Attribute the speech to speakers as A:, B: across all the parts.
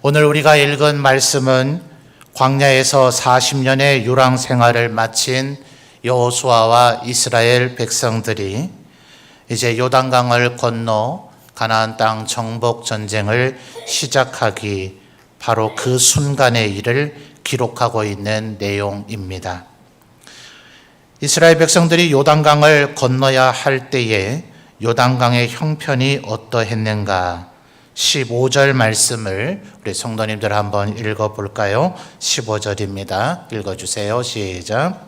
A: 오늘 우리가 읽은 말씀은 광야에서 40년의 유랑 생활을 마친 여호수아와 이스라엘 백성들이 이제 요단강을 건너 가나안 땅 정복 전쟁을 시작하기 바로 그 순간의 일을 기록하고 있는 내용입니다. 이스라엘 백성들이 요단강을 건너야 할 때에 요단강의 형편이 어떠했는가? 15절 말씀을 우리 성도님들 한번 읽어볼까요? 15절입니다. 읽어주세요. 시작.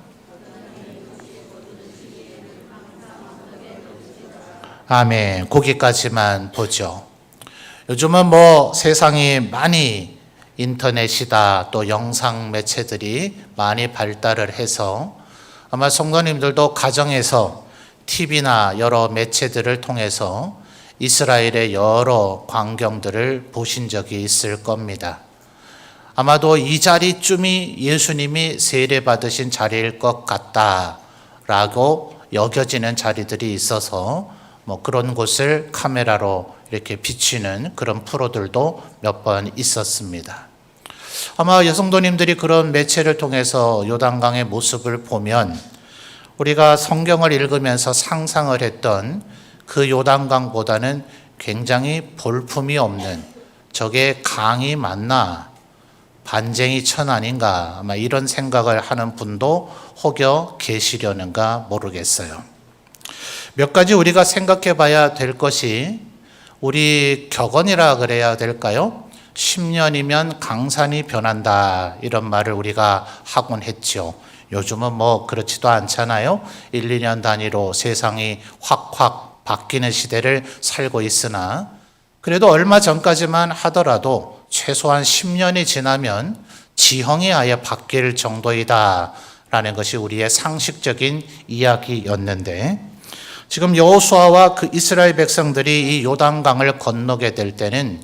A: 아멘. 거기까지만 보죠. 요즘은 세상이 많이 인터넷이다, 또 영상 매체들이 많이 발달을 해서 아마 성도님들도 가정에서 TV나 여러 매체들을 통해서 이스라엘의 여러 광경들을 보신 적이 있을 겁니다. 아마도 이 자리쯤이 예수님이 세례받으신 자리일 것 같다라고 여겨지는 자리들이 있어서 그런 곳을 카메라로 이렇게 비치는 그런 프로들도 몇 번 있었습니다. 아마 여성도님들이 그런 매체를 통해서 요단강의 모습을 보면 우리가 성경을 읽으면서 상상을 했던 그 요단강보다는 굉장히 볼품이 없는, 저게 강이 맞나, 반쟁이 천 아닌가, 아마 이런 생각을 하는 분도 혹여 계시려는가 모르겠어요. 몇 가지 우리가 생각해 봐야 될 것이, 우리 격언이라 그래야 될까요? 10년이면 강산이 변한다, 이런 말을 우리가 하곤 했죠. 요즘은 그렇지도 않잖아요. 1, 2년 단위로 세상이 확 바뀌는 시대를 살고 있으나, 그래도 얼마 전까지만 하더라도 최소한 10년이 지나면 지형이 아예 바뀔 정도이다 라는 것이 우리의 상식적인 이야기였는데, 지금 여호수아와 그 이스라엘 백성들이 이 요단강을 건너게 될 때는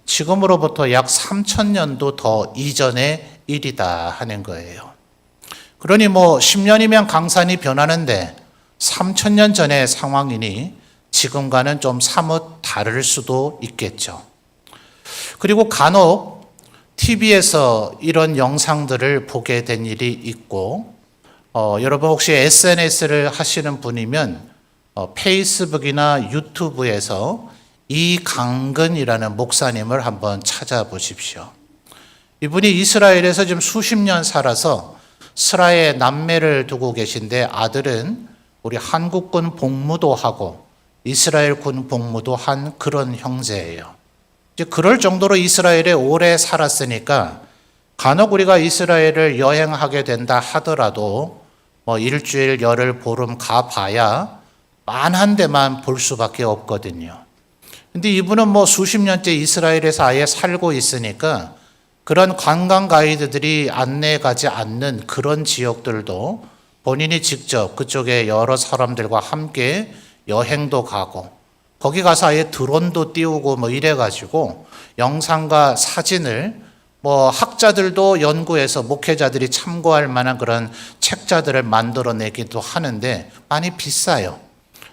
A: 지금으로부터 약 3,000년도 더 이전의 일이다 하는 거예요. 그러니 10년이면 강산이 변하는데 3,000년 전의 상황이니 지금과는 좀 사뭇 다를 수도 있겠죠. 그리고 간혹 TV에서 이런 영상들을 보게 된 일이 있고, 여러분 혹시 SNS를 하시는 분이면 페이스북이나 유튜브에서 이강근이라는 목사님을 한번 찾아보십시오. 이분이 이스라엘에서 지금 수십 년 살아서 스라에 남매를 두고 계신데, 아들은 우리 한국군 복무도 하고 이스라엘 군 복무도 한 그런 형제예요. 이제 그럴 정도로 이스라엘에 오래 살았으니까 간혹 우리가 이스라엘을 여행하게 된다 하더라도 일주일, 열흘, 보름 가봐야 만한 데만 볼 수밖에 없거든요. 근데 이분은 수십 년째 이스라엘에서 아예 살고 있으니까 그런 관광 가이드들이 안내해 가지 않는 그런 지역들도 본인이 직접 그쪽에 여러 사람들과 함께 여행도 가고, 거기 가서 아예 드론도 띄우고 이래가지고 영상과 사진을 학자들도 연구해서 목회자들이 참고할 만한 그런 책자들을 만들어내기도 하는데 많이 비싸요.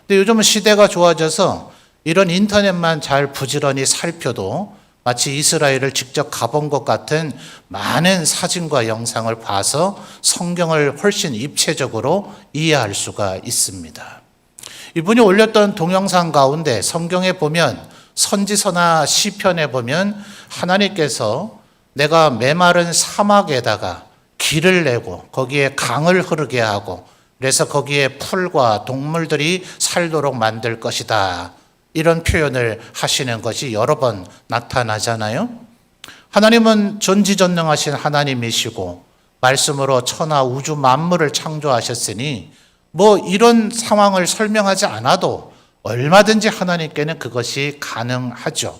A: 근데 요즘은 시대가 좋아져서 이런 인터넷만 잘 부지런히 살펴도 마치 이스라엘을 직접 가본 것 같은 많은 사진과 영상을 봐서 성경을 훨씬 입체적으로 이해할 수가 있습니다. 이분이 올렸던 동영상 가운데 성경에 보면, 선지서나 시편에 보면 하나님께서 내가 메마른 사막에다가 길을 내고 거기에 강을 흐르게 하고 그래서 거기에 풀과 동물들이 살도록 만들 것이다, 이런 표현을 하시는 것이 여러 번 나타나잖아요. 하나님은 전지전능하신 하나님이시고 말씀으로 천하 우주 만물을 창조하셨으니 이런 상황을 설명하지 않아도 얼마든지 하나님께는 그것이 가능하죠.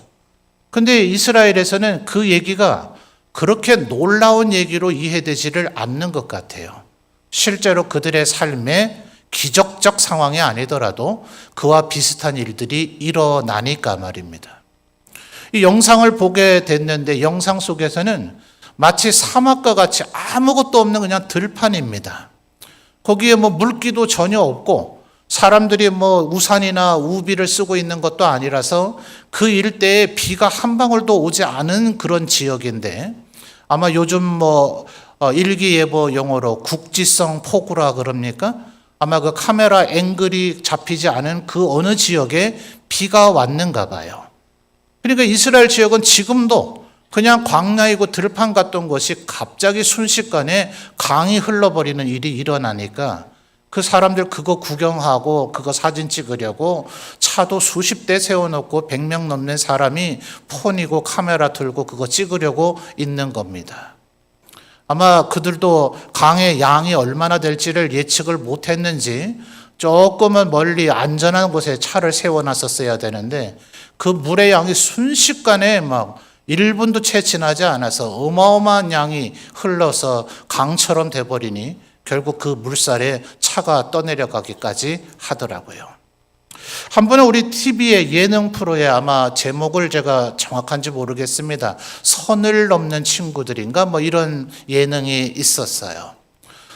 A: 근데 이스라엘에서는 그 얘기가 그렇게 놀라운 얘기로 이해되지를 않는 것 같아요. 실제로 그들의 삶에 기적적 상황이 아니더라도 그와 비슷한 일들이 일어나니까 말입니다. 이 영상을 보게 됐는데 영상 속에서는 마치 사막과 같이 아무것도 없는 그냥 들판입니다. 거기에 물기도 전혀 없고 사람들이 뭐 우산이나 우비를 쓰고 있는 것도 아니라서 그 일대에 비가 한 방울도 오지 않은 그런 지역인데, 아마 요즘 뭐 일기예보 용어로 국지성 폭우라 그럽니까? 아마 그 카메라 앵글이 잡히지 않은 그 어느 지역에 비가 왔는가 봐요. 그러니까 이스라엘 지역은 지금도 그냥 광야이고 들판 같던 것이 갑자기 순식간에 강이 흘러버리는 일이 일어나니까 그 사람들 그거 구경하고 그거 사진 찍으려고 차도 수십 대 세워놓고 100명 넘는 사람이 폰이고 카메라 들고 그거 찍으려고 있는 겁니다. 아마 그들도 강의 양이 얼마나 될지를 예측을 못했는지 조금은 멀리 안전한 곳에 차를 세워놨었어야 되는데 그 물의 양이 순식간에 막 1분도 채 지나지 않아서 어마어마한 양이 흘러서 강처럼 돼버리니 결국 그 물살에 차가 떠내려가기까지 하더라고요. 한 번은 우리 TV의 예능 프로에 아마 제목을 제가 정확한지 모르겠습니다. 선을 넘는 친구들인가 뭐 이런 예능이 있었어요.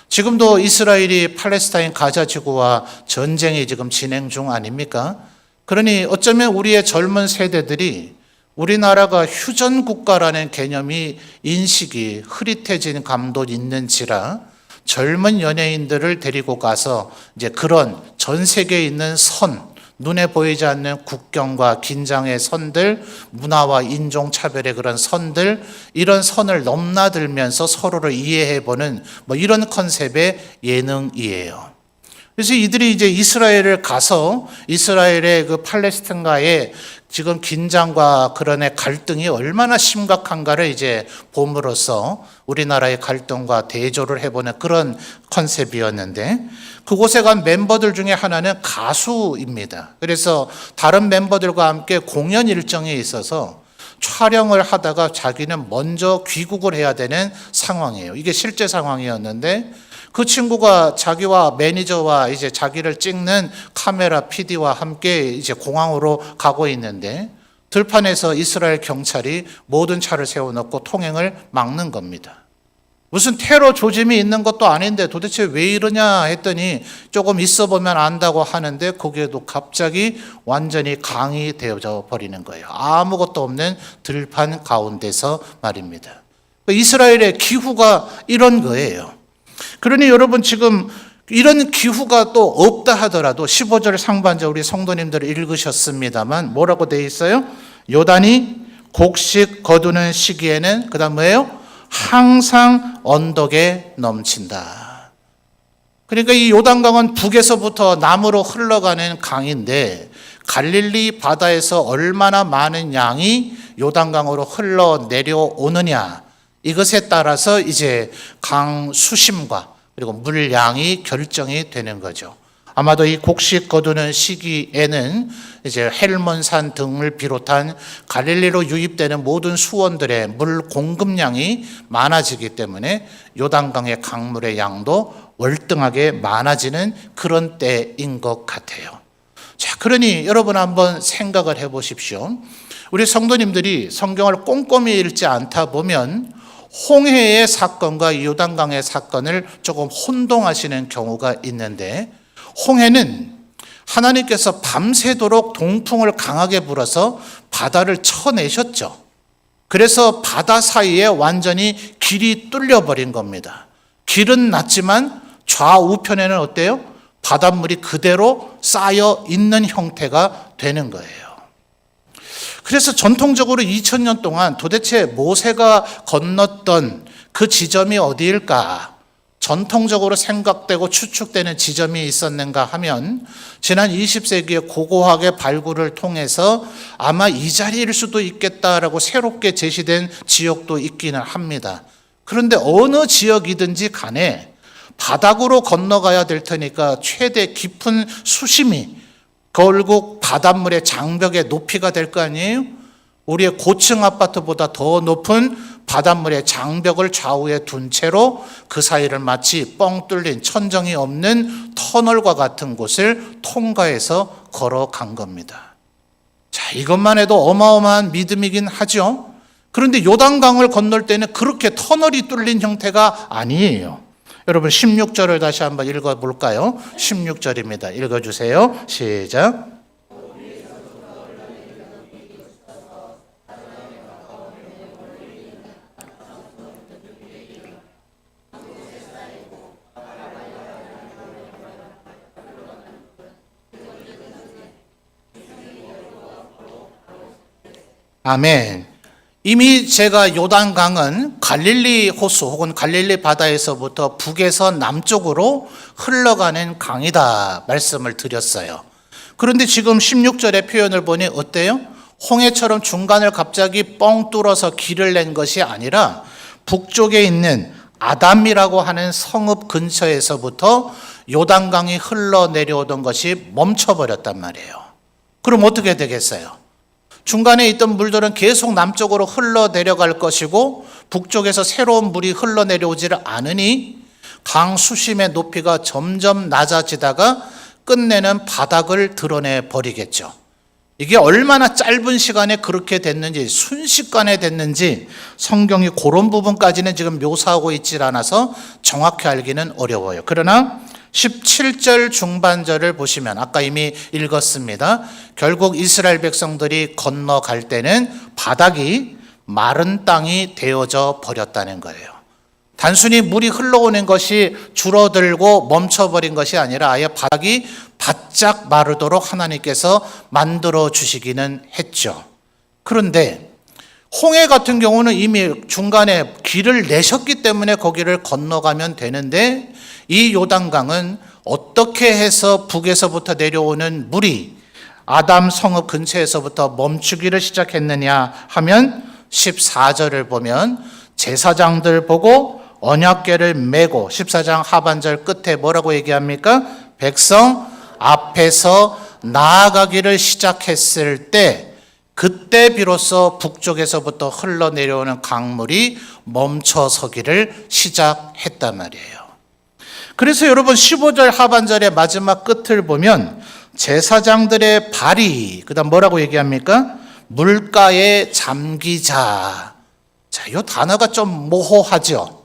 A: 지금도 이스라엘이 팔레스타인 가자 지구와 전쟁이 지금 진행 중 아닙니까? 그러니 어쩌면 우리의 젊은 세대들이 우리나라가 휴전 국가라는 개념이 인식이 흐릿해진 감도 있는지라 젊은 연예인들을 데리고 가서 이제 그런 전 세계에 있는 선, 눈에 보이지 않는 국경과 긴장의 선들, 문화와 인종차별의 그런 선들, 이런 선을 넘나들면서 서로를 이해해보는 뭐 이런 컨셉의 예능이에요. 그래서 이들이 이제 이스라엘을 가서 이스라엘의 그 팔레스틴과의 지금 긴장과 그런의 갈등이 얼마나 심각한가를 이제 봄으로써 우리나라의 갈등과 대조를 해보는 그런 컨셉이었는데 그곳에 간 멤버들 중에 하나는 가수입니다. 그래서 다른 멤버들과 함께 공연 일정이 있어서 촬영을 하다가 자기는 먼저 귀국을 해야 되는 상황이에요. 이게 실제 상황이었는데 그 친구가 자기와 매니저와 이제 자기를 찍는 카메라 PD와 함께 이제 공항으로 가고 있는데 들판에서 이스라엘 경찰이 모든 차를 세워놓고 통행을 막는 겁니다. 무슨 테러 조짐이 있는 것도 아닌데 도대체 왜 이러냐 했더니 조금 있어 보면 안다고 하는데 거기에도 갑자기 완전히 강이 되어져 버리는 거예요. 아무것도 없는 들판 가운데서 말입니다. 이스라엘의 기후가 이런 거예요. 그러니 여러분 지금 이런 기후가 또 없다 하더라도 15절 상반절 우리 성도님들 읽으셨습니다만 뭐라고 되어 있어요? 요단이 곡식 거두는 시기에는 그다음 뭐예요? 항상 언덕에 넘친다. 그러니까 이 요단강은 북에서부터 남으로 흘러가는 강인데 갈릴리 바다에서 얼마나 많은 양이 요단강으로 흘러 내려오느냐 이것에 따라서 이제 강 수심과 그리고 물량이 결정이 되는 거죠. 아마도 이 곡식 거두는 시기에는 이제 헬몬산 등을 비롯한 갈릴리로 유입되는 모든 수원들의 물 공급량이 많아지기 때문에 요단강의 강물의 양도 월등하게 많아지는 그런 때인 것 같아요. 자, 그러니 여러분 한번 생각을 해보십시오. 우리 성도님들이 성경을 꼼꼼히 읽지 않다 보면 홍해의 사건과 요단강의 사건을 조금 혼동하시는 경우가 있는데 홍해는 하나님께서 밤새도록 동풍을 강하게 불어서 바다를 쳐내셨죠. 그래서 바다 사이에 완전히 길이 뚫려버린 겁니다. 길은 났지만 좌우편에는 어때요? 바닷물이 그대로 쌓여 있는 형태가 되는 거예요. 그래서 전통적으로 2000년 동안 도대체 모세가 건넜던 그 지점이 어디일까? 전통적으로 생각되고 추측되는 지점이 있었는가 하면 지난 20세기의 고고학의 발굴을 통해서 아마 이 자리일 수도 있겠다라고 새롭게 제시된 지역도 있기는 합니다. 그런데 어느 지역이든지 간에 바닥으로 건너가야 될 테니까 최대 깊은 수심이 결국 바닷물의 장벽의 높이가 될 거 아니에요? 우리의 고층 아파트보다 더 높은 바닷물의 장벽을 좌우에 둔 채로 그 사이를 마치 뻥 뚫린 천정이 없는 터널과 같은 곳을 통과해서 걸어간 겁니다. 자, 이것만 해도 어마어마한 믿음이긴 하죠. 그런데 요단강을 건널 때는 그렇게 터널이 뚫린 형태가 아니에요. 여러분 16절을 다시 한번 읽어볼까요? 16절입니다. 읽어주세요. 시작. 아멘. 이미 제가 요단강은 갈릴리 호수 혹은 갈릴리 바다에서부터 북에서 남쪽으로 흘러가는 강이다 말씀을 드렸어요. 그런데 지금 16절의 표현을 보니 어때요? 홍해처럼 중간을 갑자기 뻥 뚫어서 길을 낸 것이 아니라 북쪽에 있는 아담이라고 하는 성읍 근처에서부터 요단강이 흘러내려오던 것이 멈춰버렸단 말이에요. 그럼 어떻게 되겠어요? 중간에 있던 물들은 계속 남쪽으로 흘러내려갈 것이고 북쪽에서 새로운 물이 흘러내려오지를 않으니 강 수심의 높이가 점점 낮아지다가 끝내는 바닥을 드러내 버리겠죠. 이게 얼마나 짧은 시간에 그렇게 됐는지, 순식간에 됐는지 성경이 그런 부분까지는 지금 묘사하고 있질 않아서 정확히 알기는 어려워요. 그러나 17절 중반절을 보시면 아까 이미 읽었습니다. 결국 이스라엘 백성들이 건너갈 때는 바닥이 마른 땅이 되어져 버렸다는 거예요. 단순히 물이 흘러오는 것이 줄어들고 멈춰버린 것이 아니라 아예 바닥이 바짝 마르도록 하나님께서 만들어 주시기는 했죠. 그런데 홍해 같은 경우는 이미 중간에 길을 내셨기 때문에 거기를 건너가면 되는데 이 요단강은 어떻게 해서 북에서부터 내려오는 물이 아담 성읍 근처에서부터 멈추기를 시작했느냐 하면 14절을 보면 제사장들 보고 언약궤를 메고 14장 하반절 끝에 뭐라고 얘기합니까? 백성 앞에서 나아가기를 시작했을 때 그때 비로소 북쪽에서부터 흘러내려오는 강물이 멈춰서기를 시작했단 말이에요. 그래서 여러분 15절 하반절의 마지막 끝을 보면 제사장들의 발이 그다음 뭐라고 얘기합니까? 물가에 잠기자. 자, 이 단어가 좀 모호하죠.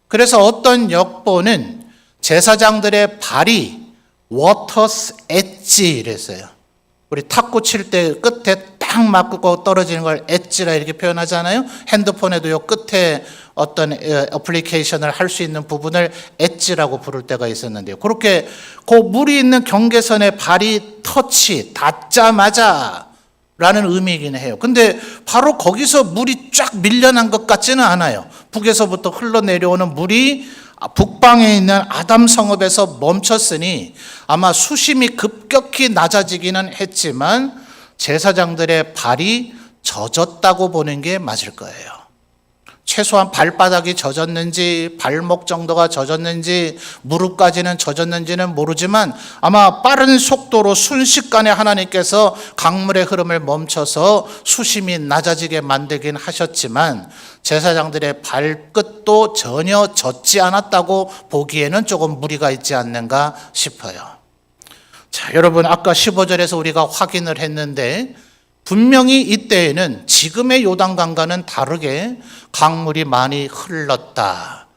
A: 그래서 어떤 역보는 제사장들의 발이 워터스 엣지 이랬어요. 우리 탁구 칠 때 끝에 딱 맞고 떨어지는 걸 엣지라 이렇게 표현하잖아요. 핸드폰에도 요 끝에 어떤 어플리케이션을 할 수 있는 부분을 엣지라고 부를 때가 있었는데요. 그렇게 그 물이 있는 경계선에 발이 터치, 닿자마자 라는 의미이긴 해요. 근데 바로 거기서 물이 쫙 밀려난 것 같지는 않아요. 북에서부터 흘러내려오는 물이 북방에 있는 아담 성읍에서 멈췄으니 아마 수심이 급격히 낮아지기는 했지만 제사장들의 발이 젖었다고 보는 게 맞을 거예요. 최소한 발바닥이 젖었는지 발목 정도가 젖었는지 무릎까지는 젖었는지는 모르지만 아마 빠른 속도로 순식간에 하나님께서 강물의 흐름을 멈춰서 수심이 낮아지게 만들긴 하셨지만 제사장들의 발끝도 전혀 젖지 않았다고 보기에는 조금 무리가 있지 않는가 싶어요. 자, 여러분 아까 15절에서 우리가 확인을 했는데 분명히 이때에는 지금의 요단강과는 다르게 강물이 많이 흘렀다.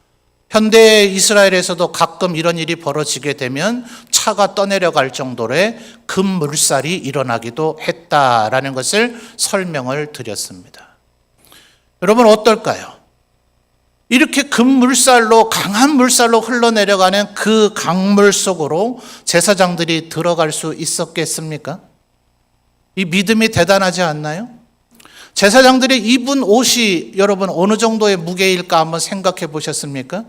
A: 현대 이스라엘에서도 가끔 이런 일이 벌어지게 되면 차가 떠내려갈 정도의 급물살이 일어나기도 했다라는 것을 설명을 드렸습니다. 여러분 어떨까요? 이렇게 급물살로 강한 물살로 흘러내려가는 그 강물 속으로 제사장들이 들어갈 수 있었겠습니까? 이 믿음이 대단하지 않나요? 제사장들이 입은 옷이 여러분 어느 정도의 무게일까 한번 생각해 보셨습니까?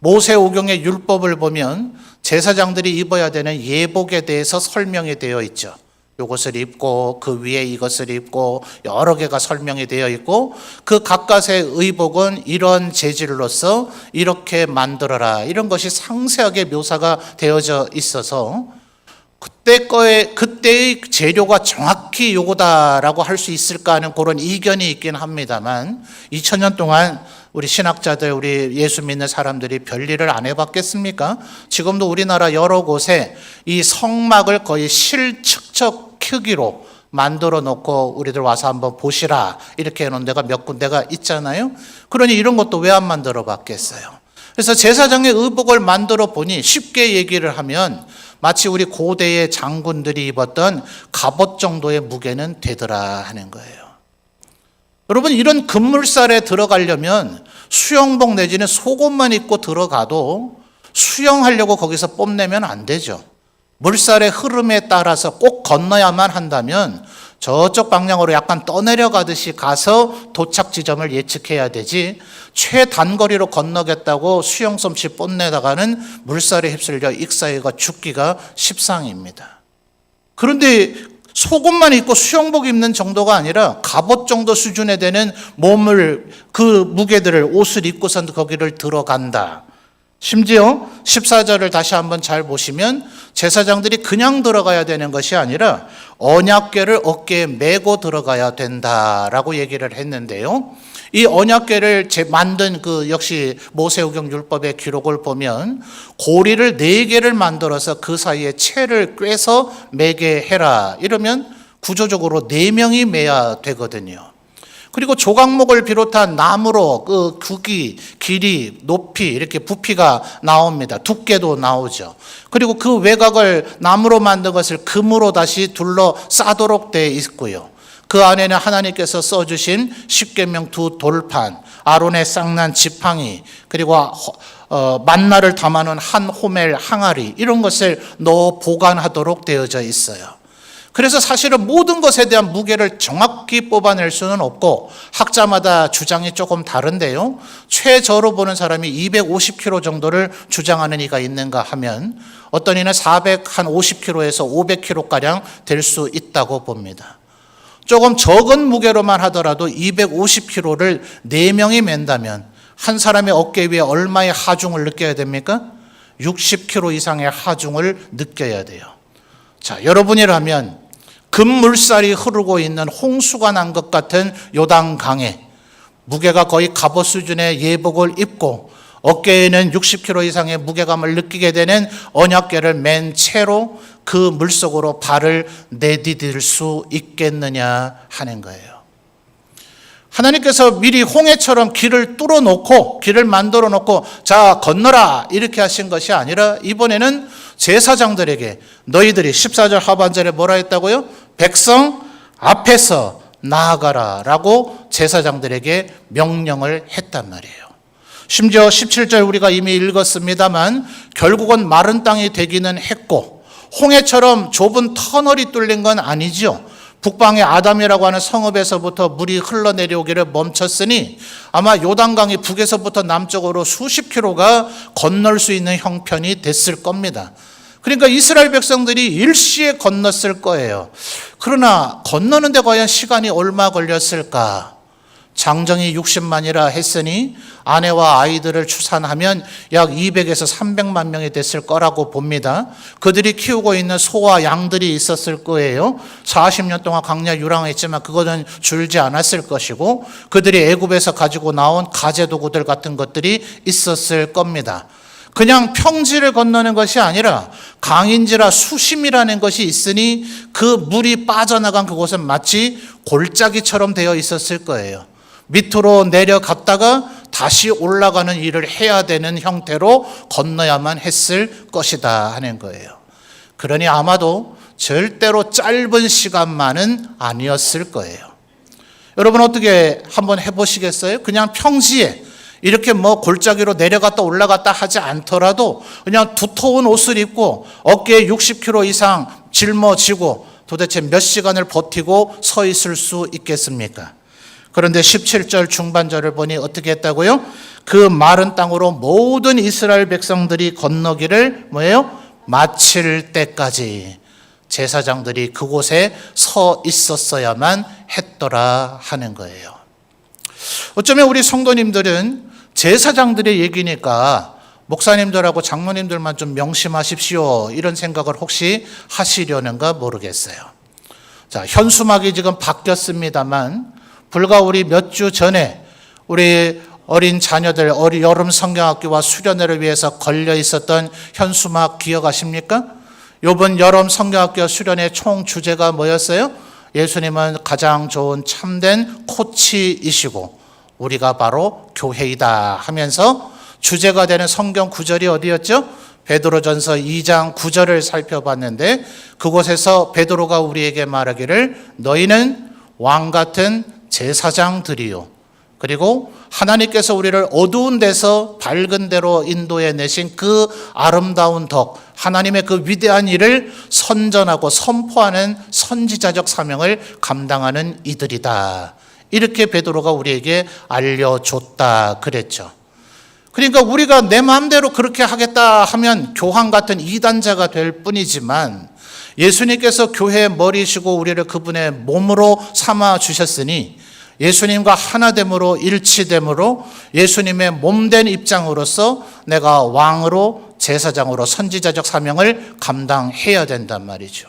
A: 모세오경의 율법을 보면 제사장들이 입어야 되는 예복에 대해서 설명이 되어 있죠. 이것을 입고 그 위에 이것을 입고 여러 개가 설명이 되어 있고 그 각각의 의복은 이런 재질로서 이렇게 만들어라 이런 것이 상세하게 묘사가 되어져 있어서 그때의 재료가 정확히 요거다라고 할 수 있을까 하는 그런 이견이 있긴 합니다만 2000년 동안 우리 신학자들, 우리 예수 믿는 사람들이 별일을 안 해봤겠습니까? 지금도 우리나라 여러 곳에 이 성막을 거의 실측적 크기로 만들어 놓고 우리들 와서 한번 보시라 이렇게 해놓은 데가 몇 군데가 있잖아요. 그러니 이런 것도 왜 안 만들어 봤겠어요? 그래서 제사장의 의복을 만들어 보니 쉽게 얘기를 하면 마치 우리 고대의 장군들이 입었던 갑옷 정도의 무게는 되더라 하는 거예요. 여러분, 이런 급물살에 들어가려면 수영복 내지는 속옷만 입고 들어가도 수영하려고 거기서 뽐내면 안 되죠. 물살의 흐름에 따라서 꼭 건너야만 한다면 저쪽 방향으로 약간 떠내려가듯이 가서 도착 지점을 예측해야 되지, 최단거리로 건너겠다고 수영솜씨 뽐내다가는 물살에 휩쓸려 익사해가 죽기가 십상입니다. 그런데 속옷만 입고 수영복 입는 정도가 아니라 갑옷 정도 수준에 되는 몸을, 그 무게들을 옷을 입고선 거기를 들어간다. 심지어 14절을 다시 한번 잘 보시면 제사장들이 그냥 들어가야 되는 것이 아니라 언약궤를 어깨에 메고 들어가야 된다라고 얘기를 했는데요. 이 언약궤를 만든 그 역시 모세오경 율법의 기록을 보면 고리를 4개를 만들어서 그 사이에 채를 꿰서 매게 해라. 이러면 구조적으로 4명이 매야 되거든요. 그리고 조각목을 비롯한 나무로 그 크기, 길이, 높이 이렇게 부피가 나옵니다. 두께도 나오죠. 그리고 그 외곽을 나무로 만든 것을 금으로 다시 둘러싸도록 되어 있고요. 그 안에는 하나님께서 써주신 십계명 2 돌판, 아론의 쌍난 지팡이, 그리고 만나를 담아놓은 한 호멜 항아리, 이런 것을 넣어 보관하도록 되어져 있어요. 그래서 사실은 모든 것에 대한 무게를 정확히 뽑아낼 수는 없고 학자마다 주장이 조금 다른데요. 최저로 보는 사람이 250kg 정도를 주장하는 이가 있는가 하면 어떤 이는 450kg에서 500kg가량 될 수 있다고 봅니다. 조금 적은 무게로만 하더라도 250kg를 4명이 맨다면 한 사람의 어깨 위에 얼마의 하중을 느껴야 됩니까? 60kg 이상의 하중을 느껴야 돼요. 자, 여러분이라면 급물살이 흐르고 있는 홍수가 난 것 같은 요단강에 무게가 거의 갑옷 수준의 예복을 입고 어깨에는 60kg 이상의 무게감을 느끼게 되는 언약궤를 맨 채로 그 물속으로 발을 내디딜 수 있겠느냐 하는 거예요. 하나님께서 미리 홍해처럼 길을 뚫어놓고 길을 만들어 놓고 자 건너라 이렇게 하신 것이 아니라 이번에는 제사장들에게 너희들이 14절 하반절에 뭐라 했다고요? 백성 앞에서 나아가라 라고 제사장들에게 명령을 했단 말이에요. 심지어 17절 우리가 이미 읽었습니다만 결국은 마른 땅이 되기는 했고 홍해처럼 좁은 터널이 뚫린 건 아니죠. 북방의 아담이라고 하는 성읍에서부터 물이 흘러내려오기를 멈췄으니 아마 요단강이 북에서부터 남쪽으로 수십 킬로가 건널 수 있는 형편이 됐을 겁니다. 그러니까 이스라엘 백성들이 일시에 건넜을 거예요. 그러나 건너는데 과연 시간이 얼마 걸렸을까? 장정이 60만이라 했으니 아내와 아이들을 추산하면 약 200에서 300만 명이 됐을 거라고 봅니다. 그들이 키우고 있는 소와 양들이 있었을 거예요. 40년 동안 광야 유랑했지만 그거는 줄지 않았을 것이고 그들이 애굽에서 가지고 나온 가재도구들 같은 것들이 있었을 겁니다. 그냥 평지를 건너는 것이 아니라 강인지라 수심이라는 것이 있으니 그 물이 빠져나간 그곳은 마치 골짜기처럼 되어 있었을 거예요. 밑으로 내려갔다가 다시 올라가는 일을 해야 되는 형태로 건너야만 했을 것이다 하는 거예요. 그러니 아마도 절대로 짧은 시간만은 아니었을 거예요. 여러분 어떻게 한번 해보시겠어요? 그냥 평지에 이렇게 뭐 골짜기로 내려갔다 올라갔다 하지 않더라도 그냥 두터운 옷을 입고 어깨에 60kg 이상 짊어지고 도대체 몇 시간을 버티고 서 있을 수 있겠습니까? 그런데 17절 중반절을 보니 어떻게 했다고요? 그 마른 땅으로 모든 이스라엘 백성들이 건너기를 뭐예요? 마칠 때까지 제사장들이 그곳에 서 있었어야만 했더라 하는 거예요. 어쩌면 우리 성도님들은 제사장들의 얘기니까 목사님들하고 장로님들만 좀 명심하십시오 이런 생각을 혹시 하시려는가 모르겠어요. 자, 현수막이 지금 바뀌었습니다만 불과 우리 몇 주 전에 우리 어린 자녀들 여름 성경학교와 수련회를 위해서 걸려 있었던 현수막 기억하십니까? 이번 여름 성경학교 수련회 총 주제가 뭐였어요? 예수님은 가장 좋은 참된 코치이시고 우리가 바로 교회이다 하면서 주제가 되는 성경 구절이 어디였죠? 베드로전서 2장 9절을 살펴봤는데 그곳에서 베드로가 우리에게 말하기를 너희는 왕 같은 제사장들이요. 그리고 하나님께서 우리를 어두운 데서 밝은 데로 인도해 내신 그 아름다운 덕, 하나님의 그 위대한 일을 선전하고 선포하는 선지자적 사명을 감당하는 이들이다. 이렇게 베드로가 우리에게 알려줬다 그랬죠. 그러니까 우리가 내 마음대로 그렇게 하겠다 하면 교황 같은 이단자가 될 뿐이지만 예수님께서 교회의 머리시고 우리를 그분의 몸으로 삼아 주셨으니 예수님과 하나됨으로 일치됨으로 예수님의 몸된 입장으로서 내가 왕으로 제사장으로 선지자적 사명을 감당해야 된단 말이죠.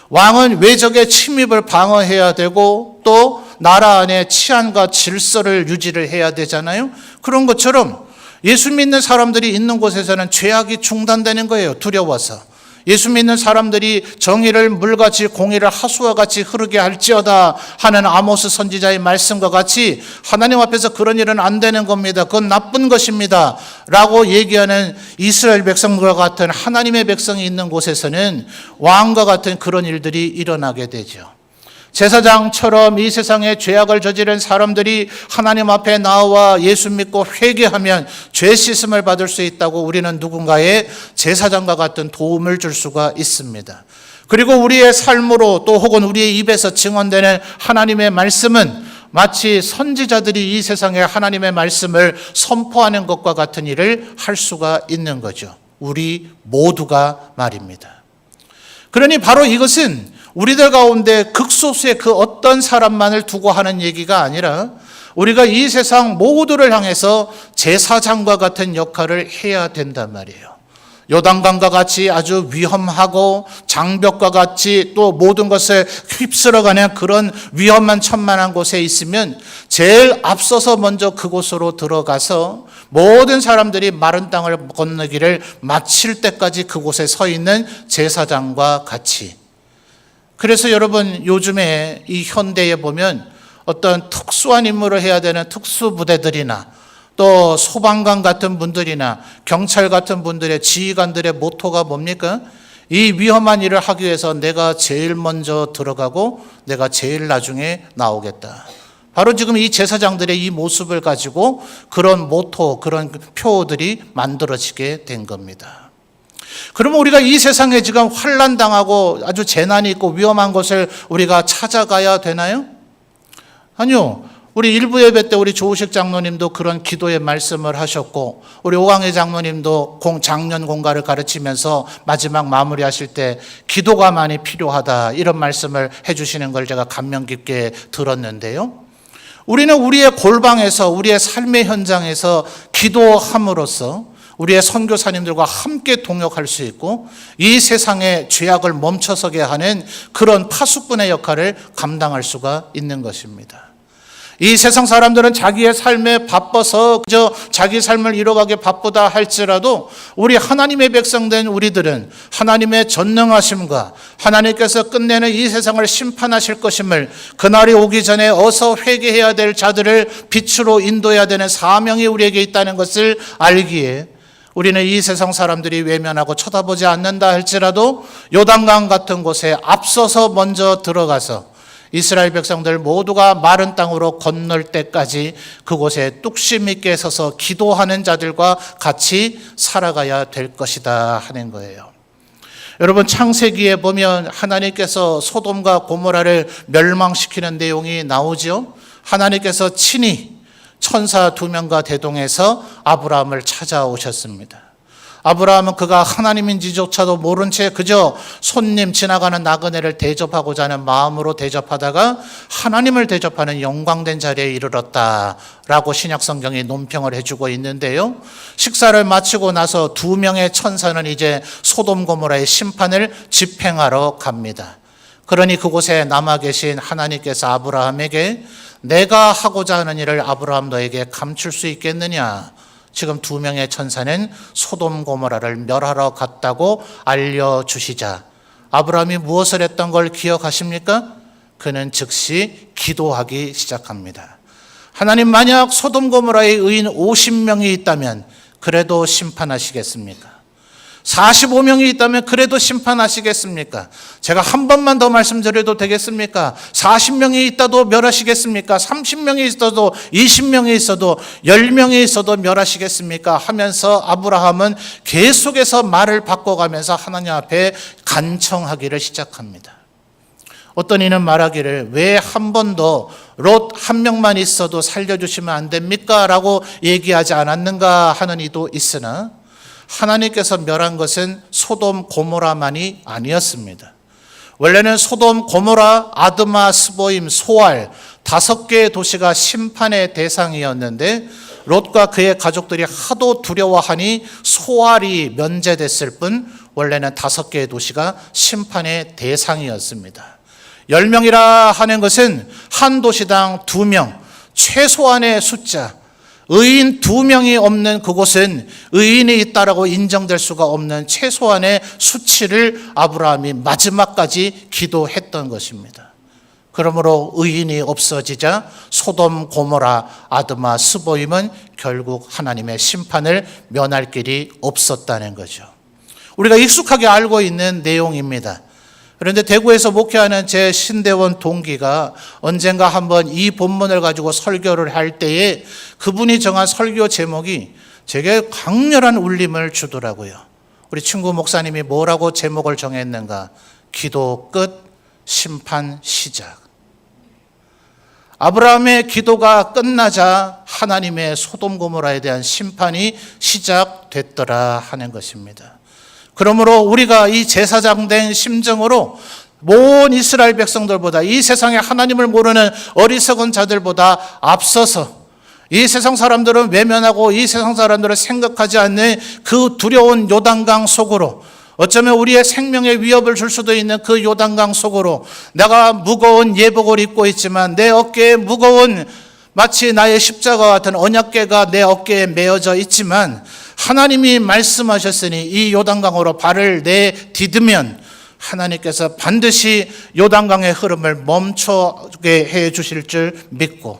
A: 왕은 외적의 침입을 방어해야 되고 또 나라 안에 치안과 질서를 유지를 해야 되잖아요. 그런 것처럼 예수 믿는 사람들이 있는 곳에서는 죄악이 중단되는 거예요. 두려워서. 예수 믿는 사람들이 정의를 물같이 공의를 하수와 같이 흐르게 할지어다 하는 아모스 선지자의 말씀과 같이 하나님 앞에서 그런 일은 안 되는 겁니다. 그건 나쁜 것입니다 라고 얘기하는 이스라엘 백성과 같은 하나님의 백성이 있는 곳에서는 왕과 같은 그런 일들이 일어나게 되죠. 제사장처럼 이 세상에 죄악을 저지른 사람들이 하나님 앞에 나와 예수 믿고 회개하면 죄 씻음을 받을 수 있다고 우리는 누군가의 제사장과 같은 도움을 줄 수가 있습니다. 그리고 우리의 삶으로 또 혹은 우리의 입에서 증언되는 하나님의 말씀은 마치 선지자들이 이 세상에 하나님의 말씀을 선포하는 것과 같은 일을 할 수가 있는 거죠. 우리 모두가 말입니다. 그러니 바로 이것은 우리들 가운데 극소수의 그 어떤 사람만을 두고 하는 얘기가 아니라 우리가 이 세상 모두를 향해서 제사장과 같은 역할을 해야 된단 말이에요. 요단강과 같이 아주 위험하고 장벽과 같이 또 모든 것을 휩쓸어가는 그런 위험한 천만한 곳에 있으면 제일 앞서서 먼저 그곳으로 들어가서 모든 사람들이 마른 땅을 건너기를 마칠 때까지 그곳에 서 있는 제사장과 같이. 그래서 여러분 요즘에 이 현대에 보면 어떤 특수한 임무를 해야 되는 특수부대들이나 또 소방관 같은 분들이나 경찰 같은 분들의 지휘관들의 모토가 뭡니까? 이 위험한 일을 하기 위해서 내가 제일 먼저 들어가고 내가 제일 나중에 나오겠다. 바로 지금 이 제사장들의 이 모습을 가지고 그런 모토, 그런 표들이 만들어지게 된 겁니다. 그러면 우리가 이 세상에 지금 환난당하고 아주 재난이 있고 위험한 곳을 우리가 찾아가야 되나요? 아니요. 우리 일부 예배 때 우리 조우식 장로님도 그런 기도의 말씀을 하셨고 우리 오광희 장로님도 장년 공가를 가르치면서 마지막 마무리하실 때 기도가 많이 필요하다 이런 말씀을 해주시는 걸 제가 감명 깊게 들었는데요. 우리는 우리의 골방에서 우리의 삶의 현장에서 기도함으로써 우리의 선교사님들과 함께 동역할 수 있고 이 세상의 죄악을 멈춰서게 하는 그런 파수꾼의 역할을 감당할 수가 있는 것입니다. 이 세상 사람들은 자기의 삶에 바빠서 그저 자기 삶을 이뤄가기 바쁘다 할지라도 우리 하나님의 백성된 우리들은 하나님의 전능하심과 하나님께서 끝내는 이 세상을 심판하실 것임을 그날이 오기 전에 어서 회개해야 될 자들을 빛으로 인도해야 되는 사명이 우리에게 있다는 것을 알기에 우리는 이 세상 사람들이 외면하고 쳐다보지 않는다 할지라도 요단강 같은 곳에 앞서서 먼저 들어가서 이스라엘 백성들 모두가 마른 땅으로 건널 때까지 그곳에 뚝심 있게 서서 기도하는 자들과 같이 살아가야 될 것이다 하는 거예요. 여러분 창세기에 보면 하나님께서 소돔과 고모라를 멸망시키는 내용이 나오죠. 하나님께서 친히 천사 2명과 대동해서 아브라함을 찾아오셨습니다. 아브라함은 그가 하나님인지조차도 모른 채 그저 손님 지나가는 나그네를 대접하고자 하는 마음으로 대접하다가 하나님을 대접하는 영광된 자리에 이르렀다라고 신약성경이 논평을 해주고 있는데요. 식사를 마치고 나서 2명의 천사는 이제 소돔 고모라의 심판을 집행하러 갑니다. 그러니 그곳에 남아 계신 하나님께서 아브라함에게 내가 하고자 하는 일을 아브라함 너에게 감출 수 있겠느냐? 지금 2명의 천사는 소돔 고모라를 멸하러 갔다고 알려주시자 아브라함이 무엇을 했던 걸 기억하십니까? 그는 즉시 기도하기 시작합니다. 하나님 만약 소돔 고모라의 의인 50명이 있다면 그래도 심판하시겠습니까? 45명이 있다면 그래도 심판하시겠습니까? 제가 한 번만 더 말씀드려도 되겠습니까? 40명이 있다도 멸하시겠습니까? 30명이 있어도 20명이 있어도 10명이 있어도 멸하시겠습니까? 하면서 아브라함은 계속해서 말을 바꿔가면서 하나님 앞에 간청하기를 시작합니다. 어떤 이는 말하기를 왜 한 번도 롯 한 명만 있어도 살려주시면 안 됩니까? 라고 얘기하지 않았는가 하는 이도 있으나 하나님께서 멸한 것은 소돔 고모라만이 아니었습니다. 원래는 소돔 고모라, 아드마, 스보임, 소알 5개의 도시가 심판의 대상이었는데 롯과 그의 가족들이 하도 두려워하니 소알이 면제됐을 뿐 원래는 5개의 도시가 심판의 대상이었습니다. 10명이라 하는 것은 한 도시당 2명, 최소한의 숫자. 의인 2명이 없는 그곳은 의인이 있다라고 인정될 수가 없는 최소한의 수치를 아브라함이 마지막까지 기도했던 것입니다. 그러므로 의인이 없어지자 소돔, 고모라, 아드마, 스보임은 결국 하나님의 심판을 면할 길이 없었다는 거죠. 우리가 익숙하게 알고 있는 내용입니다. 그런데 대구에서 목회하는 제 신대원 동기가 언젠가 한번 이 본문을 가지고 설교를 할 때에 그분이 정한 설교 제목이 제게 강렬한 울림을 주더라고요. 우리 친구 목사님이 뭐라고 제목을 정했는가? 기도 끝, 심판 시작. 아브라함의 기도가 끝나자 하나님의 소돔 고모라에 대한 심판이 시작됐더라 하는 것입니다. 그러므로 우리가 이 제사장 된 심정으로 모든 이스라엘 백성들보다 이 세상에 하나님을 모르는 어리석은 자들보다 앞서서 이 세상 사람들은 외면하고 이 세상 사람들은 생각하지 않는 그 두려운 요단강 속으로 어쩌면 우리의 생명에 위협을 줄 수도 있는 그 요단강 속으로 내가 무거운 예복을 입고 있지만 내 어깨에 무거운 마치 나의 십자가 같은 언약궤가 내 어깨에 메어져 있지만 하나님이 말씀하셨으니 이 요단강으로 발을 내디디면 하나님께서 반드시 요단강의 흐름을 멈추게 해 주실 줄 믿고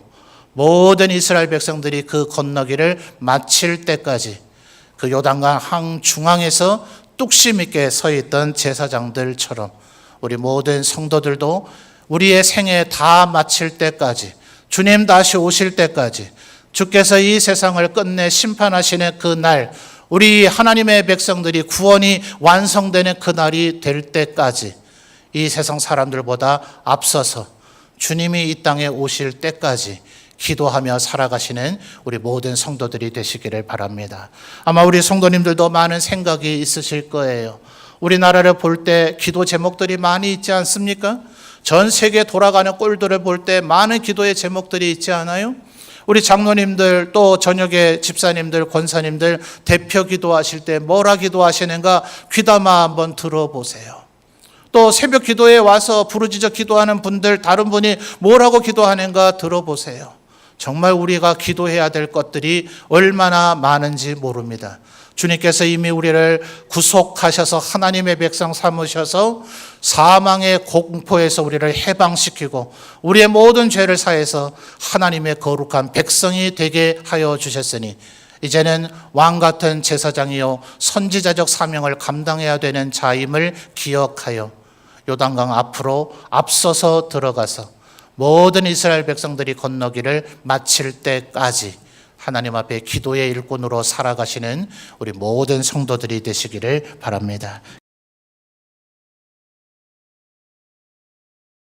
A: 모든 이스라엘 백성들이 그 건너기를 마칠 때까지 그 요단강 항중앙에서 뚝심 있게 서 있던 제사장들처럼 우리 모든 성도들도 우리의 생애 다 마칠 때까지 주님 다시 오실 때까지 주께서 이 세상을 끝내 심판하시는 그 날, 우리 하나님의 백성들이 구원이 완성되는 그 날이 될 때까지 이 세상 사람들보다 앞서서 주님이 이 땅에 오실 때까지 기도하며 살아가시는 우리 모든 성도들이 되시기를 바랍니다. 아마 우리 성도님들도 많은 생각이 있으실 거예요. 우리나라를 볼 때 기도 제목들이 많이 있지 않습니까? 전 세계 돌아가는 꼴들을 볼 때 많은 기도의 제목들이 있지 않아요? 우리 장로님들 또 저녁에 집사님들, 권사님들 대표 기도하실 때 뭐라 기도하시는가 귀담아 한번 들어보세요. 또 새벽 기도에 와서 부르짖어 기도하는 분들 다른 분이 뭐라고 기도하는가 들어보세요. 정말 우리가 기도해야 될 것들이 얼마나 많은지 모릅니다. 주님께서 이미 우리를 구속하셔서 하나님의 백성 삼으셔서 사망의 공포에서 우리를 해방시키고 우리의 모든 죄를 사해서 하나님의 거룩한 백성이 되게 하여 주셨으니 이제는 왕같은 제사장이요 선지자적 사명을 감당해야 되는 자임을 기억하여 요단강 앞으로 앞서서 들어가서 모든 이스라엘 백성들이 건너기를 마칠 때까지 하나님 앞에 기도의 일꾼으로 살아가시는 우리 모든 성도들이 되시기를 바랍니다.